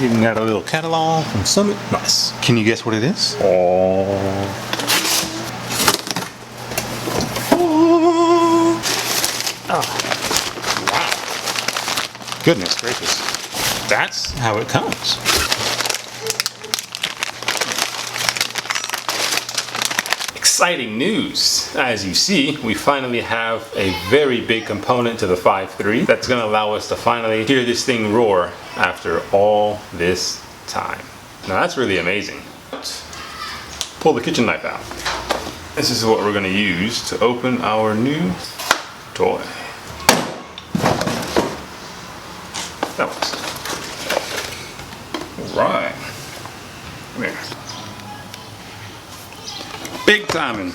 Even got a little catalog from Summit. Nice. Can you guess what it is? Oh, wow. Goodness gracious. That's how it comes. Exciting news! As you see, we finally have a very big component to the 5.3 that's going to allow us to finally hear this thing roar after all this time. Now that's really amazing. Pull the kitchen knife out. This is what we're going to use to open our new toy. That works. Alright. Come here. Big timing.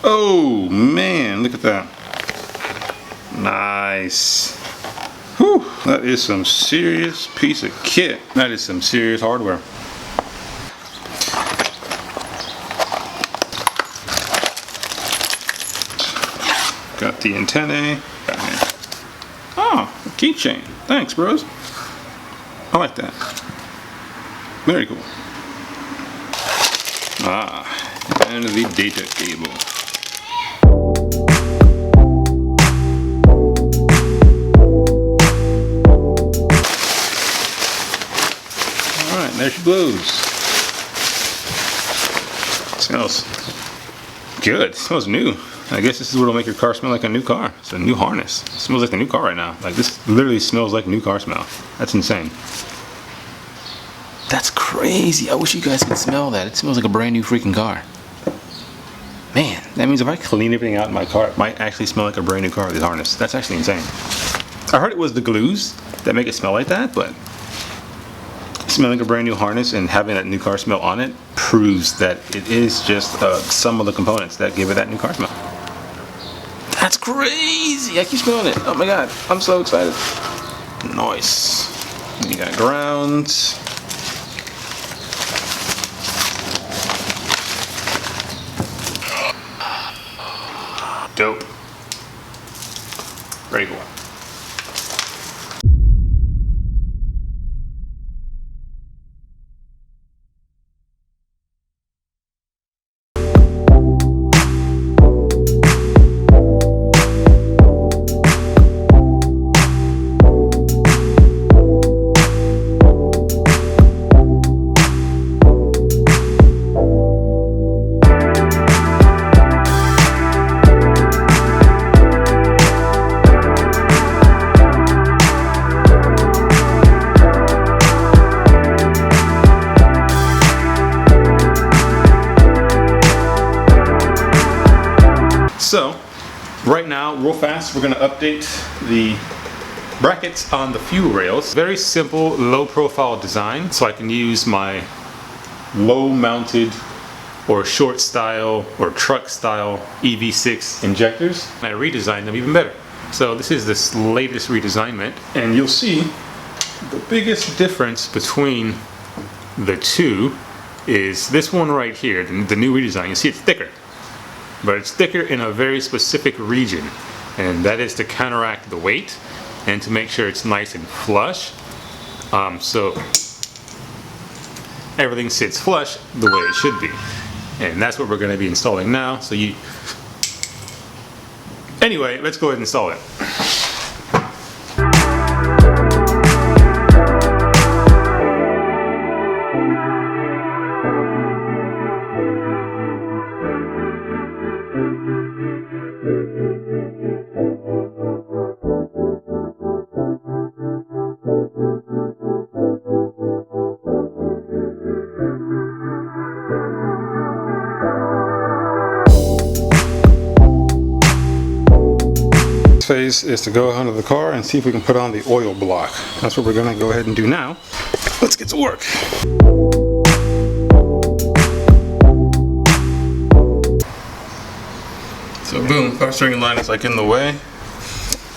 Oh man, look at that. Nice. Whew, that is some serious piece of kit. That is some serious hardware. Got the antennae. Oh, a keychain. Thanks, bros. I like that. Very cool. And the data cable. Alright, there she blows. It smells good. It smells new. I guess this is what will make your car smell like a new car. It's a new harness. It smells like a new car right now. Like, this literally smells like new car smell. That's insane. That's crazy. I wish you guys could smell that. It smells like a brand new freaking car. Man, that means if I clean everything out in my car, it might actually smell like a brand new car with this harness. That's actually insane. I heard it was the glues that make it smell like that, but smelling a brand new harness and having that new car smell on it proves that it is just some of the components that give it that new car smell. That's crazy. I keep smelling it. Oh my god, I'm so excited. Nice. And you got grounds. Dope. Very cool. So, right now, real fast, we're going to update the brackets on the fuel rails. Very simple, low profile design, so I can use my low mounted or short style or truck style EV6 injectors. And I redesigned them even better. So this is this latest redesignment, and you'll see the biggest difference between the two is this one right here, the new redesign. You see it's thicker. But it's thicker in a very specific region, and that is to counteract the weight and to make sure it's nice and flush, so everything sits flush the way it should be. And that's what we're going to be installing now. So anyway, let's go ahead and install it. Phase is to go under the car and see if we can put on the oil block. That's what we're going to go ahead and do now. Let's get to work. So boom, power steering line is like in the way.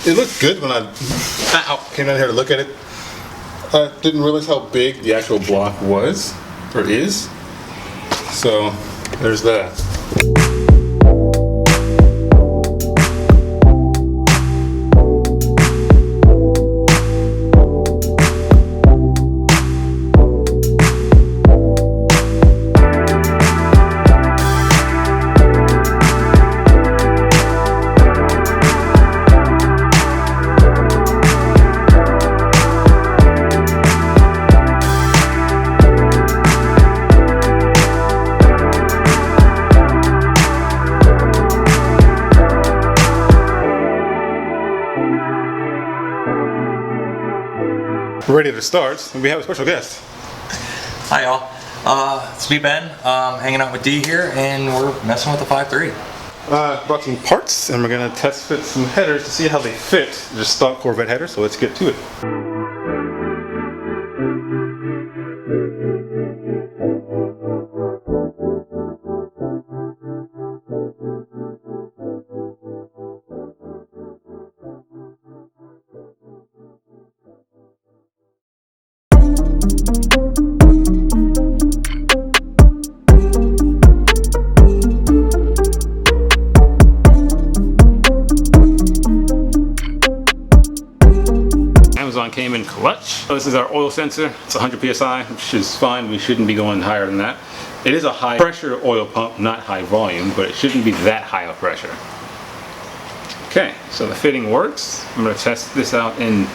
It looked good when I came down here to look at it. I didn't realize how big the actual block was, or is. So there's that. ready to start, and we have a special guest. Hi y'all, it's me Ben, hanging out with D here, and we're messing with the 5.3. Brought some parts, and we're going to test fit some headers to see how they fit just stock Corvette headers, so let's get to it. Came in clutch. This is our oil sensor. It's 100 psi, which is fine. We shouldn't be going higher than that. It is a high pressure oil pump, not high volume, but it shouldn't be that high of pressure. Okay, so the fitting works. I'm going to test this out in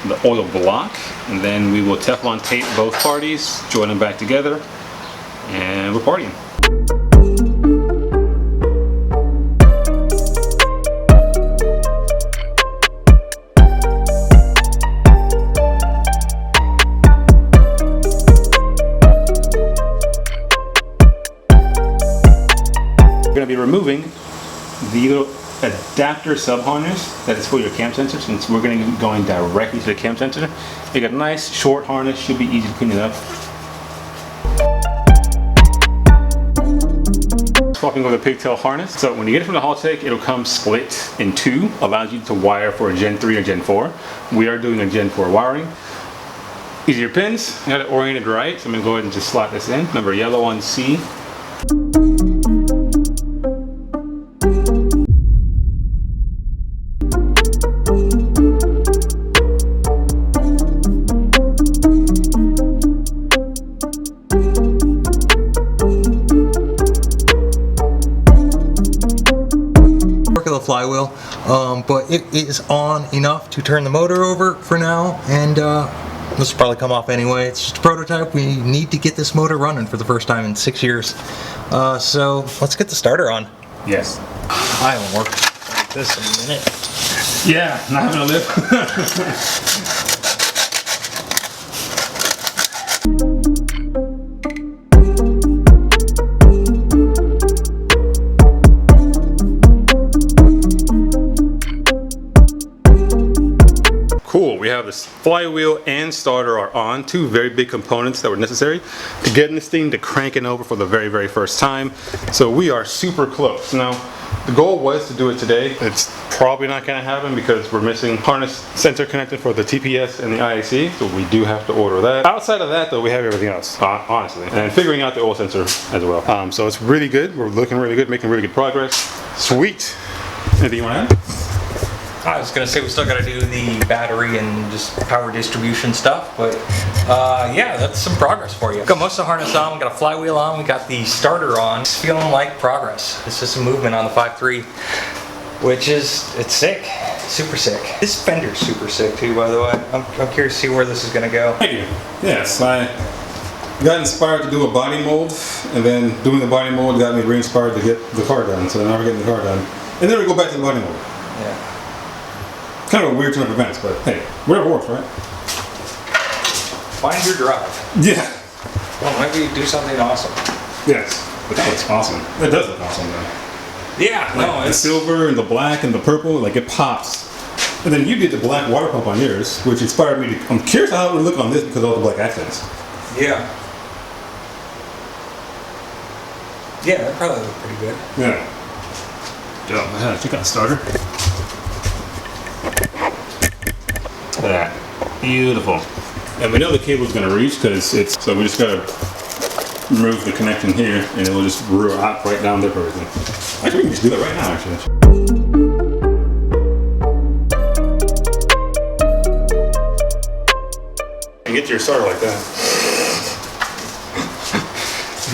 the oil block, and then we will Teflon tape both parties, join them back together, and we're partying. We're going to be removing the little adapter sub-harness that is for your cam sensor, since we're going to be going directly to the cam sensor. You got a nice short harness, should be easy to clean it up. Swapping over the pigtail harness. So when you get it from the Haltech, it'll come split in two, allows you to wire for a Gen 3 or Gen 4. We are doing a Gen 4 wiring. Easier pins, I got it oriented right, so I'm going to go ahead and just slot this in. Number yellow on C. Flywheel, but it is on enough to turn the motor over for now, and this will probably come off anyway. It's just a prototype. We need to get this motor running for the first time in 6 years, so let's get the starter on. Yes. I haven't worked like this in a minute. Yeah, not having a lip. Cool, we have this flywheel and starter are on, two very big components that were necessary to getting this thing to cranking over for the very first time. So we are super close. Now, the goal was to do it today. It's probably not going to happen because we're missing harness sensor connected for the TPS and the IAC, so we do have to order that. Outside of that though, we have everything else, honestly. And figuring out the oil sensor as well. So it's really good, we're looking really good, making really good progress. Sweet. Anything you want to add? I was going to say we still got to do the battery and just power distribution stuff, but yeah, that's some progress for you. Got most of the harness on, we got a flywheel on, we got the starter on. It's feeling like progress. It's just some movement on the 5.3, which is, it's sick, super sick. This fender's super sick too, by the way. I'm curious to see where this is going to go. Thank you. Yes, I got inspired to do a body mold, and then doing the body mold got me re-inspired to get the car done, so now we're getting the car done. And then we go back to the body mold. Yeah. Kind of a weird turn of events, but hey, whatever works, right? Find your drive. Yeah. Well, maybe do something awesome. Yes, but that looks awesome. It does look awesome, though. Yeah, like no, the silver and the black and the purple, like it pops. And then you did the black water pump on yours, which inspired me to. I'm curious how it would look on this because of all the black accents. Yeah. Yeah, that probably look pretty good. Yeah. Yeah, check out the starter. Look at that. Beautiful. And we know the cable's going to reach because it's, so we just got to remove the connection here and it will just hop right down there for everything. Actually, we can just do that right now, actually. And get your starter like that.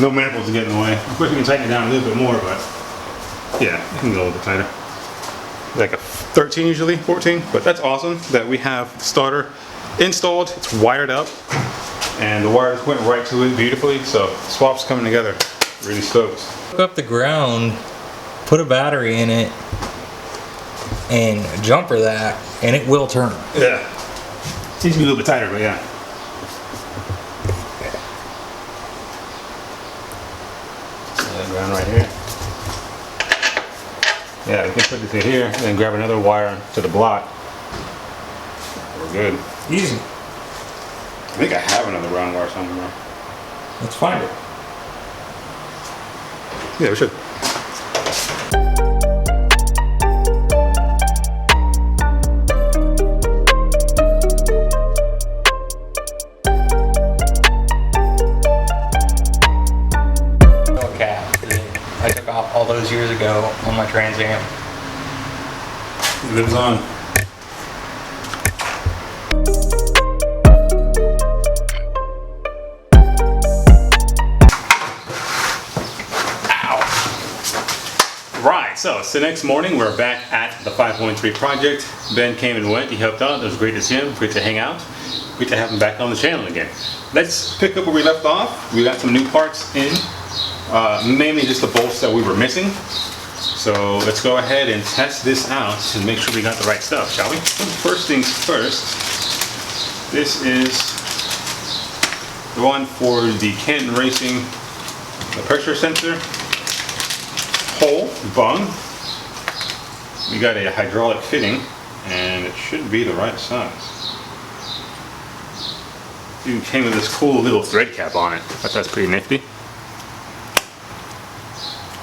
No manifolds to get in the way. Of course, we can tighten it down a little bit more, but yeah, it can go a little bit tighter. Like a 13 usually, 14, but that's awesome that we have the starter installed, it's wired up, and the wires went right to it beautifully, so swap's coming together. Really stoked. Hook up the ground, put a battery in it, and jumper that, and it will turn. Yeah. Seems to be a little bit tighter, but yeah. Yeah, we can put this in here and then grab another wire to the block. We're good. Easy. I think I have another round wire somewhere. Let's find it. Yeah, we should. I took off all those years ago on my Trans Am. It lives on. Ow! Right, so it's the next morning. We're back at the 5.3 project. Ben came and went. He helped out. It was great to see him. Great to hang out. Great to have him back on the channel again. Let's pick up where we left off. We got some new parts in. Mainly just the bolts that we were missing. So let's go ahead and test this out and make sure we got the right stuff, shall we? First things first, this is the one for the Canton Racing, the pressure sensor hole, bung. We got a hydraulic fitting and it should be the right size. It came with this cool little thread cap on it. I thought that's pretty nifty.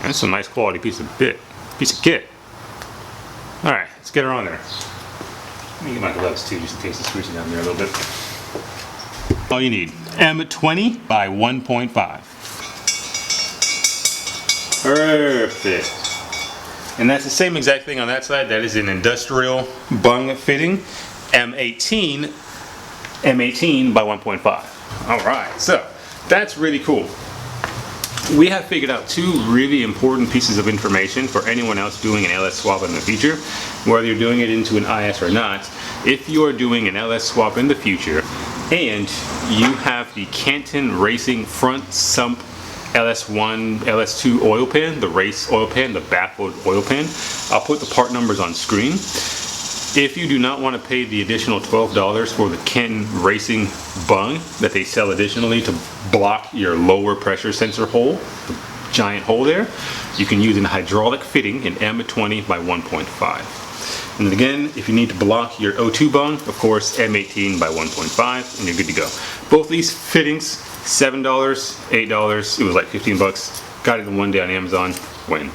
That's a nice quality piece of kit. Alright, let's get her on there. Let me get my gloves too, just in case it's greasy down there a little bit. All you need, M20 by 1.5. Perfect. And that's the same exact thing on that side. That is an industrial bung fitting, M18 by 1.5. Alright, so that's really cool. We have figured out two really important pieces of information for anyone else doing an LS swap in the future, whether you're doing it into an IS or not. If you are doing an LS swap in the future and you have the Canton Racing front sump LS1, LS2 oil pan, the race oil pan, the baffled oil pan, I'll put the part numbers on screen. If you do not want to pay the additional $12 for the Canton Racing bung that they sell additionally to block your lower pressure sensor hole, the giant hole there, you can use a hydraulic fitting in M20 by 1.5. And again, if you need to block your O2 bung, of course, M18 by 1.5, and you're good to go. Both these fittings, $7, $8, it was like 15 bucks. Got it in one day on Amazon, win.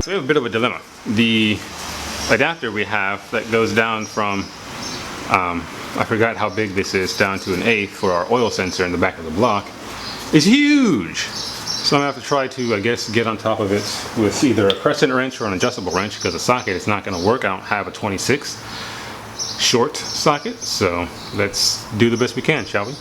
So we have a bit of a dilemma. The adapter we have that goes down from, I forgot how big this is, down to an 1/8 for our oil sensor in the back of the block is huge. So I'm gonna have to try to, I guess, get on top of it with either a crescent wrench or an adjustable wrench because the socket is not gonna work. I don't have a 26 short socket, so let's do the best we can, shall we?